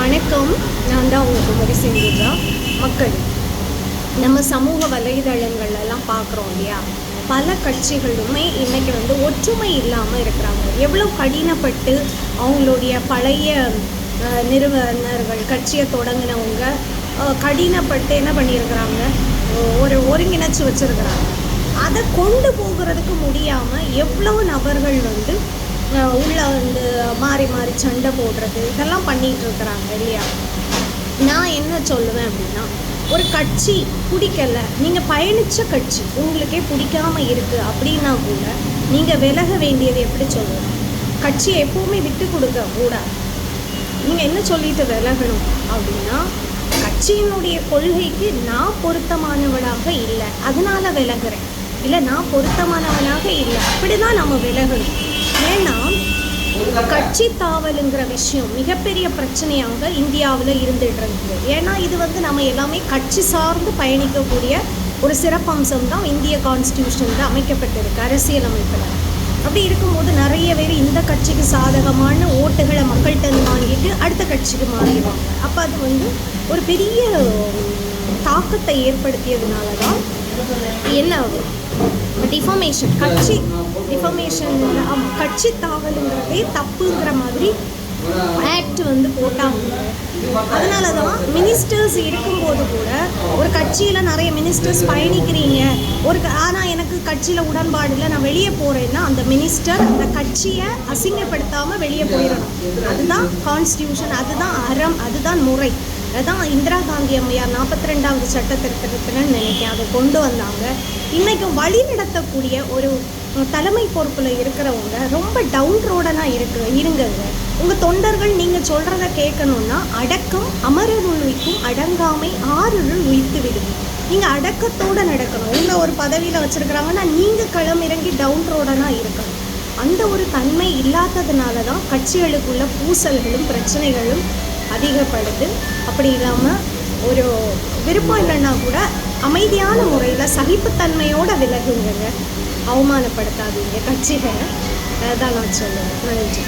வணக்கம். நான் தான் உங்கள் குமரி செஞ்சுஜா. மக்கள், நம்ம சமூக வலைதளங்கள்லாம் பார்க்குறோம் இல்லையா, பல கட்சிகளுமே இன்றைக்கி ஒற்றுமை இல்லாமல் இருக்கிறாங்க. எவ்வளோ கடினப்பட்டு அவங்களுடைய பழைய நிறுவனர்கள், கட்சியை தொடங்கினவங்க கடினப்பட்டு என்ன பண்ணியிருக்கிறாங்க, ஒரு ஒருங்கிணைச்சி வச்சுருக்கிறாங்க. அதை கொண்டு போகிறதுக்கு முடியாமல் எவ்வளோ நபர்கள் உள்ளே மாறி மாறி சண்டை போடுறது இதெல்லாம் பண்ணிகிட்டு இருக்கிறாங்க இல்லையா. நான் என்ன சொல்லுவேன் அப்படின்னா, ஒரு கட்சி பிடிக்கலை, நீங்கள் பயணித்த கட்சி உங்களுக்கே பிடிக்காமல் இருக்குது அப்படின்னா கூட நீங்கள் விலக வேண்டியது எப்படி சொல்லலாம். கட்சியை எப்போவுமே விட்டு கொடுக்க கூடாது. நீங்கள் என்ன சொல்லிட்டு விலகணும் அப்படின்னா, கட்சியினுடைய கொள்கைக்கு நான் பொருத்தமானவளாக இல்லை அதனால் விலகிறேன், இல்லை நான் பொருத்தமானவனாக இல்லை, அப்படி தான் நம்ம விலகணும். ஏன்னா கட்சி தாவலுங்கிற விஷயம் மிகப்பெரிய பிரச்சனையாக இந்தியாவில் இருந்துகிட்டு இருக்குது. ஏன்னா இது நம்ம எல்லாமே கட்சி சார்ந்து பயணிக்கக்கூடிய ஒரு சிறப்பம்சம் தான் இந்திய கான்ஸ்டியூஷனில் அமைக்கப்பட்டிருக்கு, அரசியலமைப்பில். அப்படி இருக்கும்போது நிறைய பேர் இந்த கட்சிக்கு சாதகமான ஓட்டுகளை மக்கள்கிட்ட வாங்கிட்டு அடுத்த கட்சிக்கு மாறிடுவாங்க. அப்போ அது ஒரு பெரிய தாக்கத்தை ஏற்படுத்தியதுனால தான் என்ன டிஃபர்மேஷன், கட்சி டிஃபர்மேஷன், ஆமாம், கட்சி தாவலுங்கிறதே தப்புங்கிற மாதிரி ஆக்ட் போட்டாங்க. அதனால தான் மினிஸ்டர்ஸ் இருக்கும்போது கூட ஒரு கட்சியில் நிறைய மினிஸ்டர்ஸ் பயணிக்கிறீங்க, ஆனால் எனக்கு கட்சியில் உடன்பாடு இல்லை, நான் வெளியே போகிறேன்னா அந்த மினிஸ்டர் அந்த கட்சியை அசிங்கப்படுத்தாமல் வெளியே போயிடணும். அதுதான் கான்ஸ்டியூஷன், அதுதான் அறம், அதுதான் முறை. அதுதான் இந்திரா காந்தி அம்மையார் 42வது சட்ட திருத்தத்தில்னு நினைக்கிறேன் அதை கொண்டு வந்தாங்க. இன்றைக்கும் வழி நடத்தக்கூடிய ஒரு தலைமை பொறுப்பில் இருக்கிறவங்க ரொம்ப டவுன் ரோடனாக இருங்க. உங்கள் தொண்டர்கள் நீங்கள் சொல்கிறத கேட்கணுன்னா, அடக்கம் அமரருள் உய்க்கும், அடங்காமை ஆறுருள் உய்த்து விடும். நீங்கள் அடக்கத்தோடு நடக்கணும். உங்கள் ஒரு பதவியில் வச்சுருக்கிறாங்கன்னா நீங்கள் களமிறங்கி டவுன் ரோடனாக இருக்கணும். அந்த ஒரு தன்மை இல்லாததுனால தான் கட்சிகளுக்குள்ள பூசல்களும் பிரச்சனைகளும் அதிகப்படுது. அப்படி இல்லாமல் ஒரு விருப்பம் இல்லைன்னா கூட அமைதியான முறையில் சகிப்புத்தன்மையோடு விலகுங்க, அவமானப்படுத்தாதீங்க கட்சிகளை. அதான் நான் சொல்லுவேன். நன்றி.